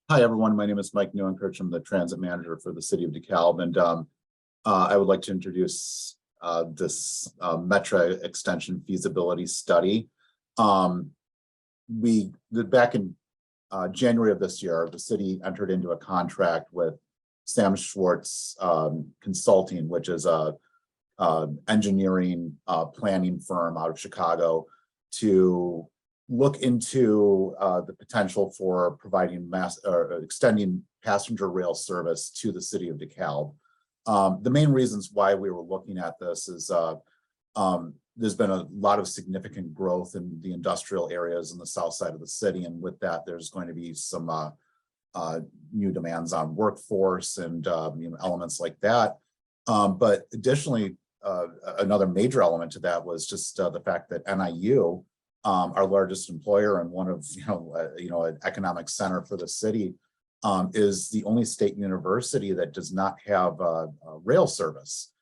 Hi, everyone. My name is Mike Neuenkirch. I'm the transit manager for the city of DeKalb, and I would like to introduce this Metra extension feasibility study. Back in January of this year, the city entered into a contract with Schwartz Consulting, which is a engineering planning firm out of Chicago, to look into the potential for providing extending passenger rail service to the city of DeKalb. The main reasons why we were looking at this is there's been a lot of significant growth in the industrial areas in the south side of the city, and with that, there's going to be some new demands on workforce and elements like that. But additionally, another major element to that was just the fact that NIU, our largest employer and one of an economic center for the city, is the only state university that does not have rail service.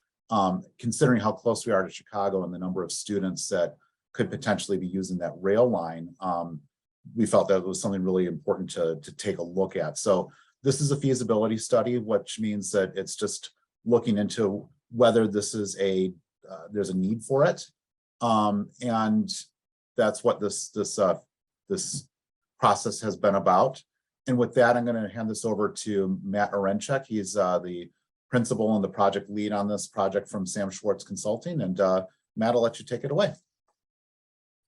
Considering how close we are to Chicago and the number of students that could potentially be using that rail line, we felt that it was something really important to take a look at. So this is a feasibility study, which means that it's just looking into whether this is there's a need for it, and that's what this process has been about. And with that, I'm going to hand this over to Matt Orenchek. He's the principal and the project lead on this project from Schwartz Consulting. And Matt, I'll let you take it away.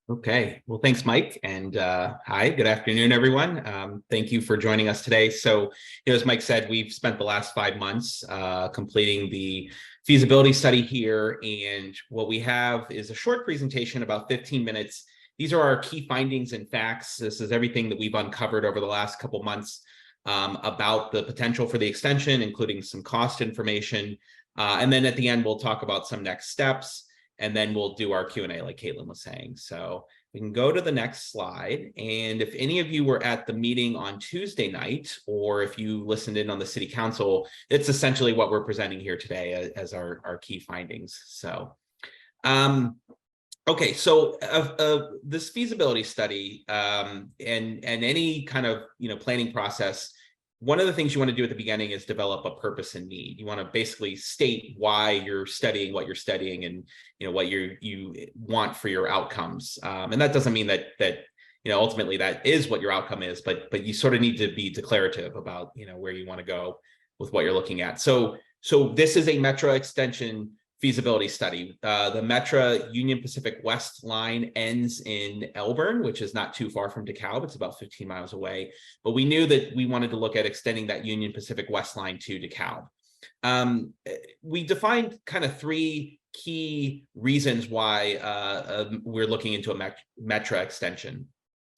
Okay, well, thanks, Mike. And hi, good afternoon, everyone. Thank you for joining us today. So, as Mike said, we've spent the last 5 months completing the feasibility study here. And what we have is a short presentation, about 15 minutes. These are our key findings and facts. This is everything that we've uncovered over the last couple months about the potential for the extension, including some cost information. And then at the end, we'll talk about some next steps, and then we'll do our Q&A like Caitlin was saying. So we can go to the next slide. And if any of you were at the meeting on Tuesday night, or if you listened in on the city council, it's essentially what we're presenting here today as our key findings. So, okay, so this feasibility study and any kind of planning process, one of the things you want to do at the beginning is develop a purpose and need. You want to basically state why you're studying what you're studying, and what you want for your outcomes. And that doesn't mean that ultimately that is what your outcome is, but you sort of need to be declarative about where you want to go with what you're looking at. So this is a Metra extension feasibility study. The Metra Union Pacific West line ends in Elburn, which is not too far from DeKalb. It's about 15 miles away. But we knew that we wanted to look at extending that Union Pacific West line to DeKalb. We defined kind of 3 key reasons why we're looking into a Metra extension.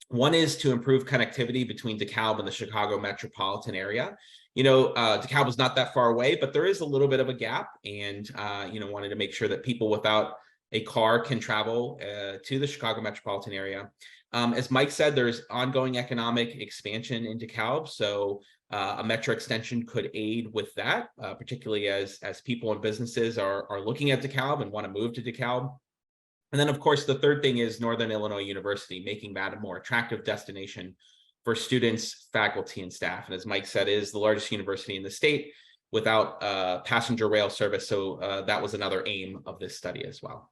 One is to improve connectivity between DeKalb and the Chicago metropolitan area. DeKalb is not that far away, but there is a little bit of a gap, and wanted to make sure that people without a car can travel to the Chicago metropolitan area. As Mike said, there's ongoing economic expansion in DeKalb, so a Metra extension could aid with that, particularly as people and businesses are looking at DeKalb and want to move to DeKalb. And then, of course, the third thing is Northern Illinois University, making that a more attractive destination for students, faculty, and staff. And as Mike said, it is the largest university in the state without passenger rail service. So that was another aim of this study as well.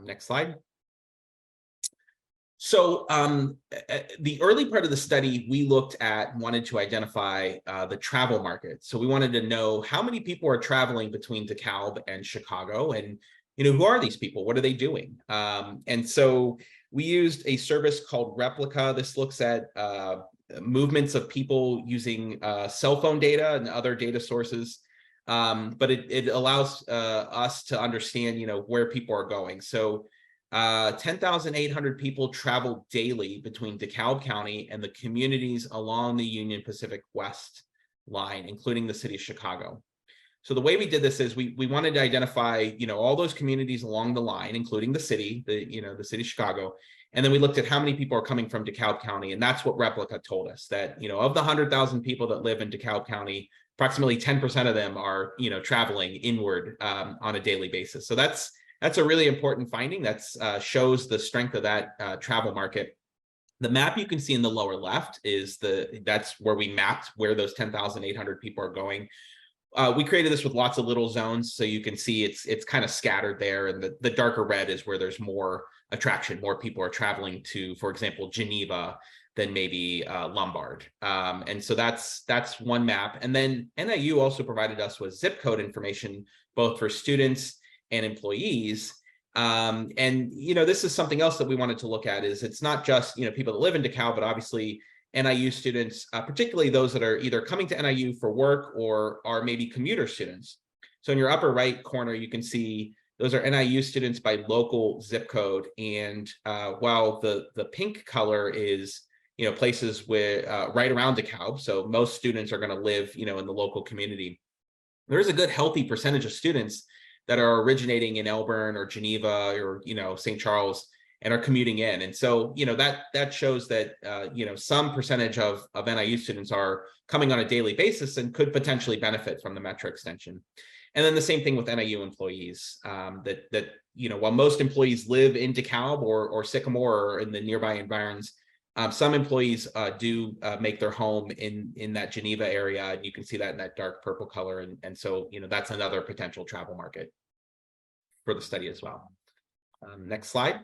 Next slide. So the early part of the study, we wanted to identify the travel market. So we wanted to know how many people are traveling between DeKalb and Chicago, and who are these people? What are they doing? And so we used a service called Replica. This looks at movements of people using cell phone data and other data sources, but it allows us to understand, where people are going. So 10,800 people travel daily between DeKalb County and the communities along the Union Pacific West line, including the city of Chicago. So the way we did this is we wanted to identify, all those communities along the line, including the city, the city of Chicago. And then we looked at how many people are coming from DeKalb County. And that's what Replica told us, that, of the 100,000 people that live in DeKalb County, approximately 10% of them are, traveling inward on a daily basis. So that's a really important finding. That shows the strength of that travel market. The map you can see in the lower left is that's where we mapped where those 10,800 people are going. We created this with lots of little zones, so you can see it's kind of scattered there, and the darker red is where there's more attraction, more people are traveling to, for example, Geneva than maybe Lombard. And so that's one map. And then NIU also provided us with zip code information, both for students and employees. And, this is something else that we wanted to look at is it's not just, people that live in DeKalb, but obviously NIU students, particularly those that are either coming to NIU for work or are maybe commuter students. So in your upper right corner, you can see those are NIU students by local zip code. And while the pink color is, places with right around DeKalb, so most students are going to live, in the local community. There's a good healthy percentage of students that are originating in Elburn or Geneva or, St. Charles and are commuting in. And so, that shows that, some percentage of NIU students are coming on a daily basis and could potentially benefit from the Metra extension. And then the same thing with NIU employees, that while most employees live in DeKalb or Sycamore or in the nearby environs, some employees do make their home in that Geneva area. And you can see that in that dark purple color. And so, that's another potential travel market for the study as well. Next slide.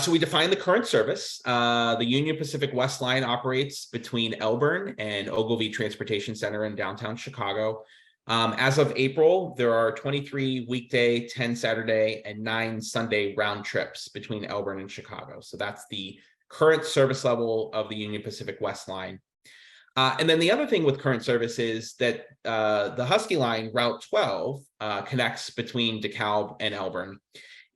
So we define the current service. The Union Pacific West Line operates between Elburn and Ogilvie Transportation Center in downtown Chicago. As of April, there are 23 weekday, 10 Saturday, and 9 Sunday round trips between Elburn and Chicago. So that's the current service level of the Union Pacific West Line. And then the other thing with current service is that the Husky Line, Route 12, connects between DeKalb and Elburn.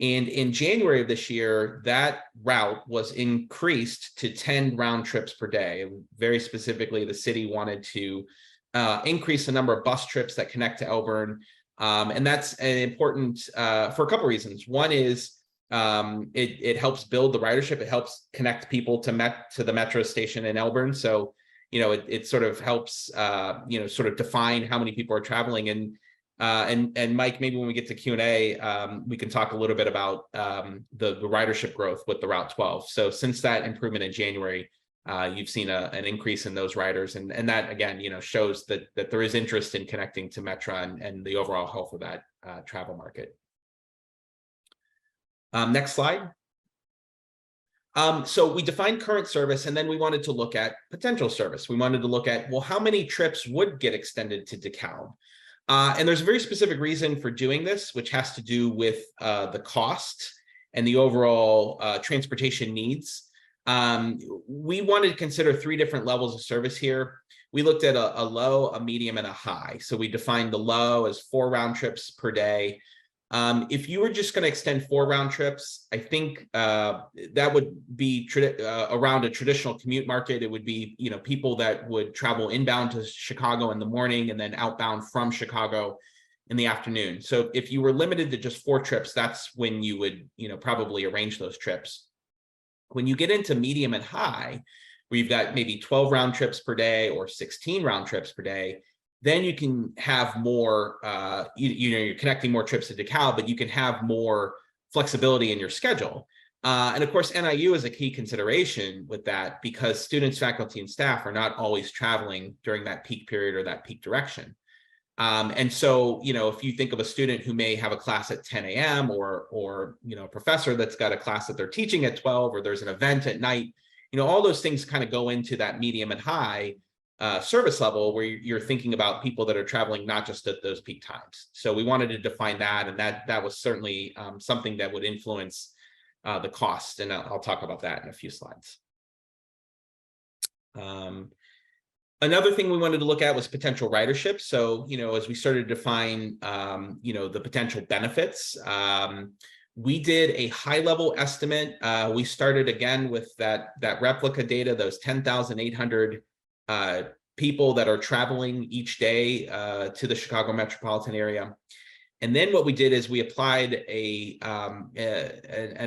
And in January of this year, that route was increased to 10 round trips per day. Very specifically, the city wanted to increase the number of bus trips that connect to Elburn. And that's an important for a couple of reasons. One is it helps build the ridership. It helps connect people to the Metra station in Elburn. So, it sort of helps, sort of define how many people are traveling. And Mike, maybe when we get to Q&A, we can talk a little bit about the ridership growth with the Route 12. So since that improvement in January, you've seen an increase in those riders. And that, again, shows that there is interest in connecting to Metra and the overall health of that travel market. Next slide. So we defined current service, and then we wanted to look at potential service. We wanted to look at, well, how many trips would get extended to DeKalb? And there's a very specific reason for doing this, which has to do with the cost and the overall transportation needs. We wanted to consider 3 different levels of service here. We looked at a low, a medium, and a high. So we defined the low as 4 round trips per day. If you were just going to extend 4 round trips, I think that would be around a traditional commute market. It would be, people that would travel inbound to Chicago in the morning and then outbound from Chicago in the afternoon. So if you were limited to just 4 trips, that's when you would, probably arrange those trips. When you get into medium and high, where you've got maybe 12 round trips per day or 16 round trips per day, then you can have more, you're connecting more trips to DeKalb, but you can have more flexibility in your schedule. And of course, NIU is a key consideration with that because students, faculty, and staff are not always traveling during that peak period or that peak direction. And so, if you think of a student who may have a class at 10 a.m. or a professor that's got a class that they're teaching at 12, or there's an event at night, all those things kind of go into that medium and high service level where you're thinking about people that are traveling not just at those peak times. So we wanted to define that, and that was certainly something that would influence the cost, and I'll talk about that in a few slides. Another thing we wanted to look at was potential ridership. So, as we started to define, the potential benefits, we did a high-level estimate. We started again with that replica data, those 10,800 people that are traveling each day to the Chicago metropolitan area. And then what we did is we applied an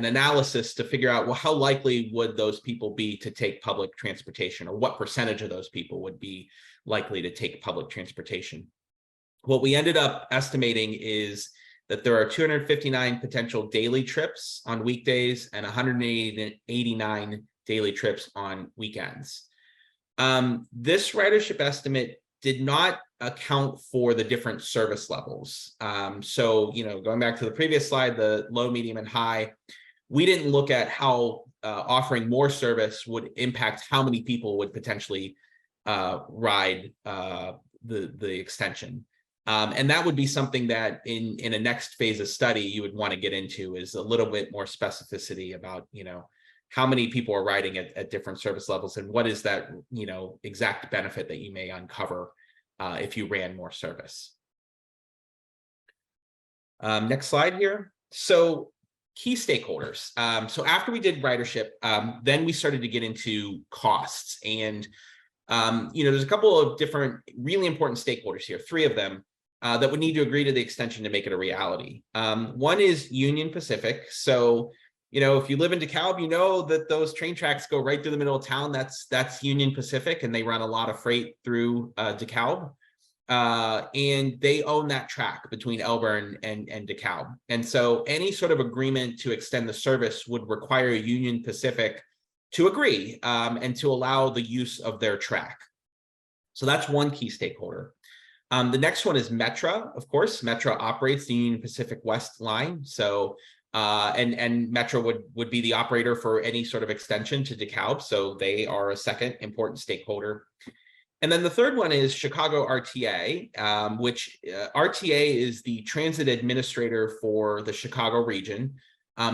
analysis to figure out, well, how likely would those people be to take public transportation, or what percentage of those people would be likely to take public transportation. What we ended up estimating is that there are 259 potential daily trips on weekdays and 189 daily trips on weekends. This ridership estimate did not account for the different service levels. So, going back to the previous slide, the low, medium, and high, we didn't look at how offering more service would impact how many people would potentially ride the extension. And that would be something that in a next phase of study you would want to get into, is a little bit more specificity about, how many people are riding at different service levels, and what is that, exact benefit that you may uncover if you ran more service. Next slide here. So key stakeholders. So after we did ridership, then we started to get into costs. And, there's a couple of different really important stakeholders here, 3 of them, that would need to agree to the extension to make it a reality. One is Union Pacific. So, if you live in DeKalb, you know that those train tracks go right through the middle of town. That's Union Pacific, and they run a lot of freight through DeKalb. And they own that track between Elburn and DeKalb. And so any sort of agreement to extend the service would require Union Pacific to agree and to allow the use of their track. So that's one key stakeholder. The next one is Metra. Of course, Metra operates the Union Pacific West line. So and Metra would be the operator for any sort of extension to DeKalb. So they are a second important stakeholder. And then the third one is Chicago RTA, which RTA is the transit administrator for the Chicago region.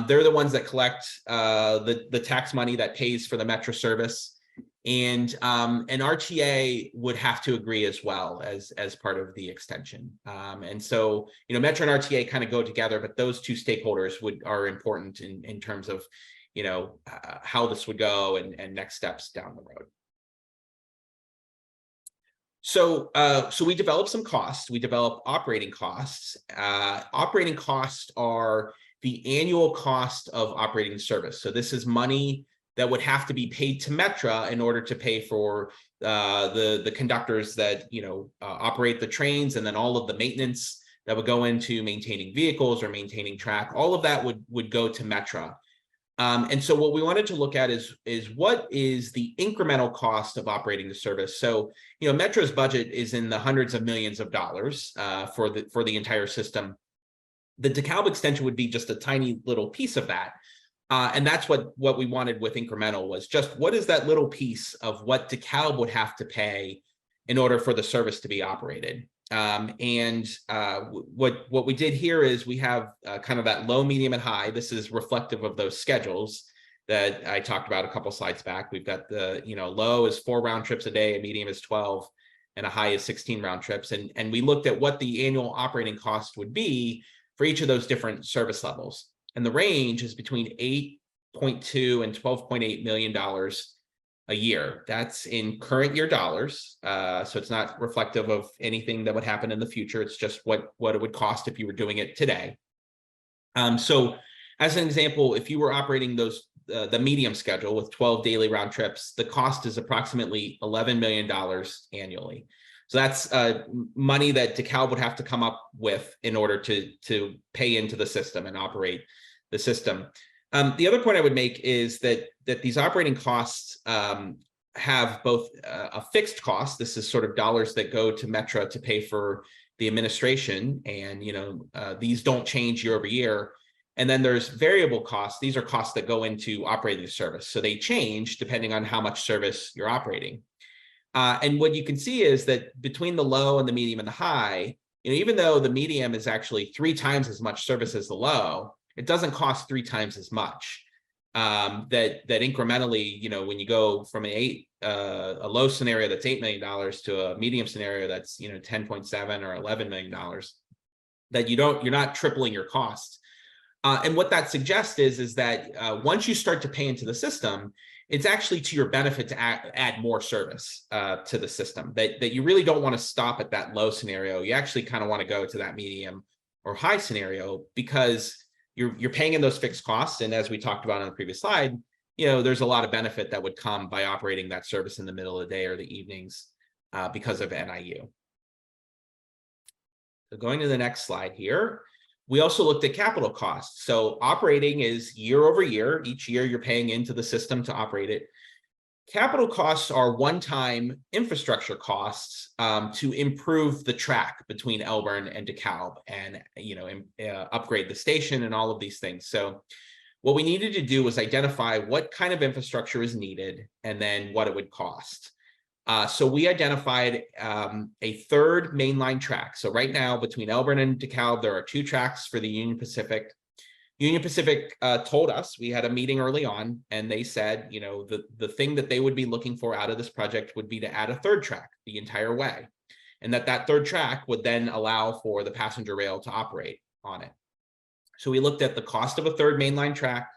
They're the ones that collect the tax money that pays for the Metra service. And RTA would have to agree as well as part of the extension. And so, Metra and RTA kind of go together, but those 2 stakeholders are important in terms of, how this would go and next steps down the road. So we developed some costs. We developed operating costs. Operating costs are the annual cost of operating the service. So this is money that would have to be paid to Metra in order to pay for the conductors that operate the trains, and then all of the maintenance that would go into maintaining vehicles or maintaining track. All of that would go to Metra. And so what we wanted to look at is what is the incremental cost of operating the service. So, Metra's budget is in the hundreds of millions of dollars for the entire system. The DeKalb extension would be just a tiny little piece of that. And that's what we wanted with incremental, was just what is that little piece of what DeKalb would have to pay in order for the service to be operated. What we did here is we have kind of that low, medium, and high. This is reflective of those schedules that I talked about a couple slides back. We've got the, low is 4 round trips a day, a medium is 12, and a high is 16 round trips. And we looked at what the annual operating cost would be for each of those different service levels. And the range is between $8.2 and $12.8 million a year. That's in current year dollars. So it's not reflective of anything that would happen in the future. It's just what it would cost if you were doing it today. So as an example, if you were operating the medium schedule with 12 daily round trips, the cost is approximately $11 million annually. So that's money that DeKalb would have to come up with in order to pay into the system and operate the system. The other point I would make is that these operating costs have both a fixed cost. This is sort of dollars that go to Metra to pay for the administration, and these don't change year over year. And then there's variable costs. These are costs that go into operating the service, so they change depending on how much service you're operating. And what you can see is that between the low and the medium and the high, even though the medium is actually 3 times as much service as the low, it doesn't cost 3 times as much. That incrementally, when you go from a low scenario that's $8 million to a medium scenario that's 10.7 or $11 million, that you're not tripling your costs. And what that suggests is that once you start to pay into the system, it's actually to your benefit to add more service to the system. That you really don't want to stop at that low scenario. You actually kind of want to go to that medium or high scenario, because you're paying in those fixed costs. And as we talked about on the previous slide, there's a lot of benefit that would come by operating that service in the middle of the day or the evenings because of NIU. So going to the next slide here. We also looked at capital costs. So operating is year over year. Each year you're paying into the system to operate it. Capital costs are one-time infrastructure costs to improve the track between Elburn and DeKalb, and upgrade the station and all of these things. So what we needed to do was identify what kind of infrastructure is needed and then what it would cost. So we identified a third mainline track. So right now between Elburn and DeKalb, there are 2 tracks for the Union Pacific. Union Pacific told us, we had a meeting early on, and they said, the thing that they would be looking for out of this project would be to add a third track the entire way. And that third track would then allow for the passenger rail to operate on it. So we looked at the cost of a third mainline track.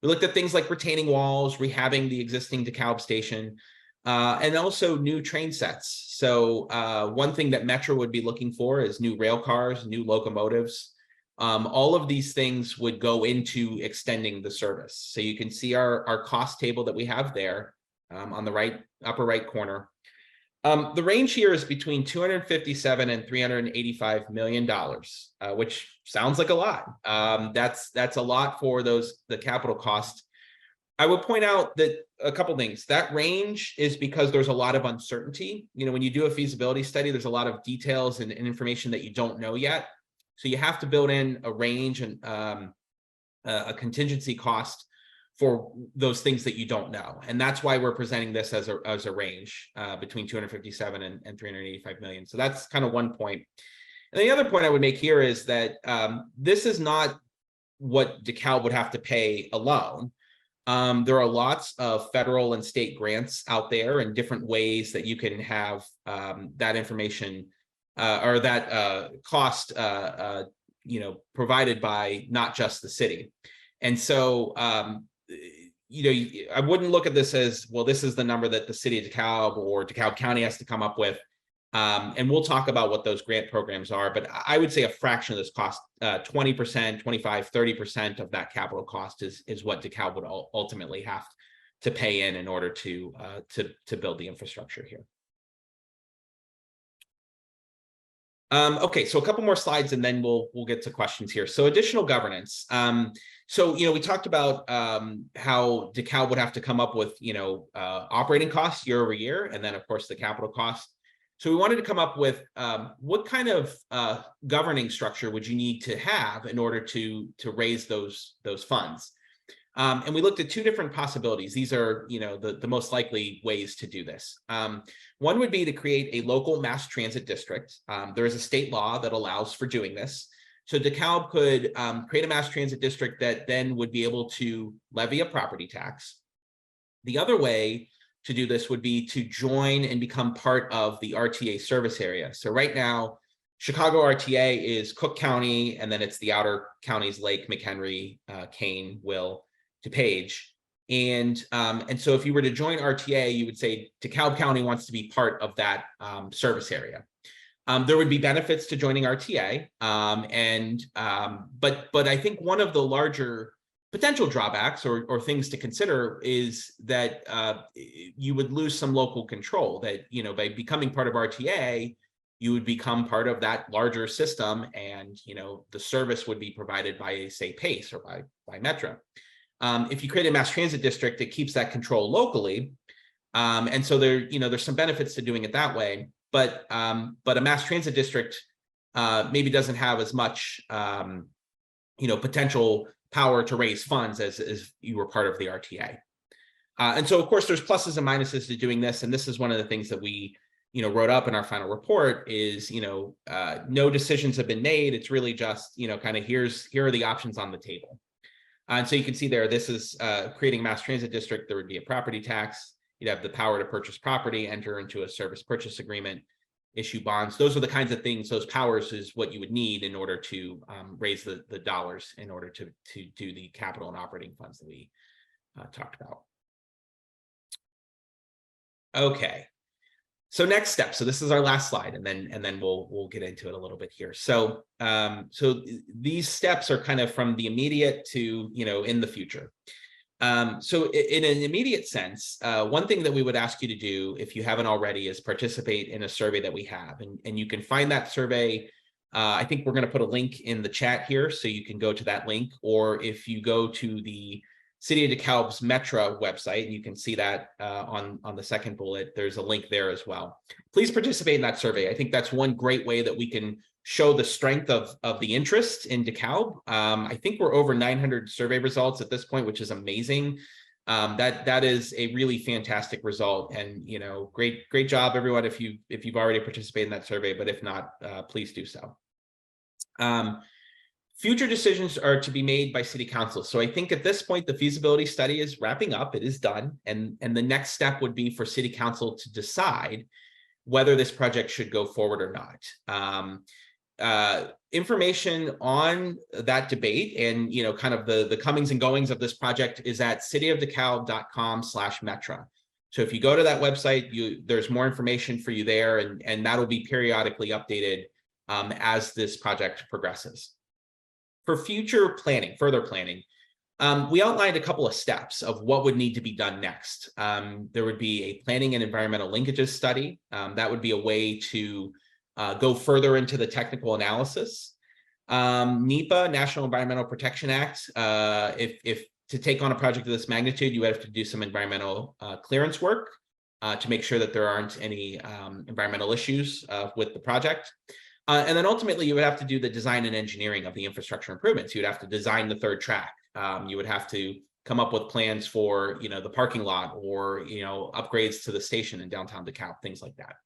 We looked at things like retaining walls, rehabbing the existing DeKalb station, and also new train sets. So one thing that Metra would be looking for is new rail cars, new locomotives. All of these things would go into extending the service. So you can see our cost table that we have there on the upper right corner. The range here is between $257 and $385 million, which sounds like a lot. That's a lot for the capital cost. I would point out that a couple things. That range is because there's a lot of uncertainty. When you do a feasibility study, there's a lot of details and information that you don't know yet. So you have to build in a range and a contingency cost for those things that you don't know. And that's why we're presenting this as a range between 257 and 385 million. So that's kind of one point. And the other point I would make here is that this is not what DeKalb would have to pay alone. There are lots of federal and state grants out there and different ways that you can have that information or that cost, provided by not just the city. And so, I wouldn't look at this as, well, this is the number that the city of DeKalb or DeKalb County has to come up with. And we'll talk about what those grant programs are, but I would say a fraction of this cost, 20%, 25, 30% of that capital cost is what DeKalb would ultimately have to pay in order to build the infrastructure here. Okay, so a couple more slides and then we'll get to questions here. So additional governance. So we talked about how DeKalb would have to come up with operating costs year over year, and then of course the capital costs. So we wanted to come up with what kind of governing structure would you need to have in order to raise those funds. And we looked at 2 different possibilities. These are, the most likely ways to do this. One would be to create a local mass transit district. There is a state law that allows for doing this. So DeKalb could create a mass transit district that then would be able to levy a property tax. The other way to do this would be to join and become part of the RTA service area. So right now, Chicago RTA is Cook County, and then it's the outer counties, Lake, McHenry, Kane, Will, DuPage. And so if you were to join RTA, you would say DeKalb County wants to be part of that service area. There would be benefits to joining RTA, but I think one of the larger potential drawbacks or things to consider is that you would lose some local control. That by becoming part of RTA, you would become part of that larger system, and the service would be provided by, say, PACE or by Metra. If you create a mass transit district, it keeps that control locally, and so there's some benefits to doing it that way. But a mass transit district maybe doesn't have as much potential power to raise funds as you were part of the RTA. And so, of course, there's pluses and minuses to doing this, and this is one of the things that we wrote up in our final report is no decisions have been made. It's really just kind of here are the options on the table. And so you can see there, this is creating a mass transit district. There would be a property tax. You'd have the power to purchase property, enter into a service purchase agreement, issue bonds. Those are the kinds of things, those powers is what you would need in order to raise the dollars in order to do the capital and operating funds that we talked about. Okay, so next step. So this is our last slide, and then we'll get into it a little bit here. So so these steps are kind of from the immediate to in the future. So in an immediate sense, one thing that we would ask you to do, if you haven't already, is participate in a survey that we have. And you can find that survey I think we're going to put a link in the chat here, so you can go to that link, or if you go to the City of DeKalb's Metra website, you can see that on the second bullet. There's a link there as well. Please participate in that survey. I think that's one great way that we can show the strength of the interest in DeKalb. I think we're over 900 survey results at this point, which is amazing. That is a really fantastic result, and great job everyone if you've already participated in that survey, but if not, please do so. Future decisions are to be made by City Council. So I think at this point, the feasibility study is wrapping up. It is done. And the next step would be for City Council to decide whether this project should go forward or not. Information on that debate and, kind of the comings and goings of this project is at cityofdekalb.com/Metra. So if you go to that website, there's more information for you there, and that'll be periodically updated as this project progresses. For future planning, further planning, we outlined a couple of steps of what would need to be done next. There would be a planning and environmental linkages study. That would be a way to go further into the technical analysis. NEPA, National Environmental Protection Act, if to take on a project of this magnitude, you would have to do some environmental clearance work to make sure that there aren't any environmental issues with the project. And then ultimately, you would have to do the design and engineering of the infrastructure improvements. You would have to design the third track. You would have to come up with plans for, the parking lot or, upgrades to the station in downtown DeKalb, things like that.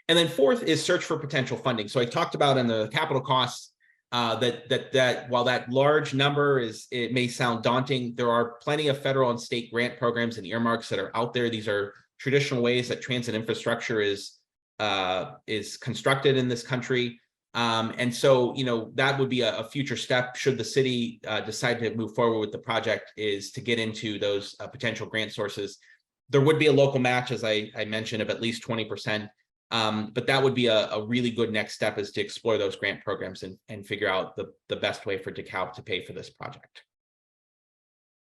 And then fourth is search for potential funding. So I talked about in the capital costs that while that large number it may sound daunting, there are plenty of federal and state grant programs and earmarks that are out there. These are traditional ways that transit infrastructure is constructed in this country. And so, that would be a future step should the city decide to move forward with the project, is to get into those potential grant sources. There would be a local match, as I mentioned, of at least 20%. But that would be a really good next step, is to explore those grant programs and figure out the best way for DeKalb to pay for this project.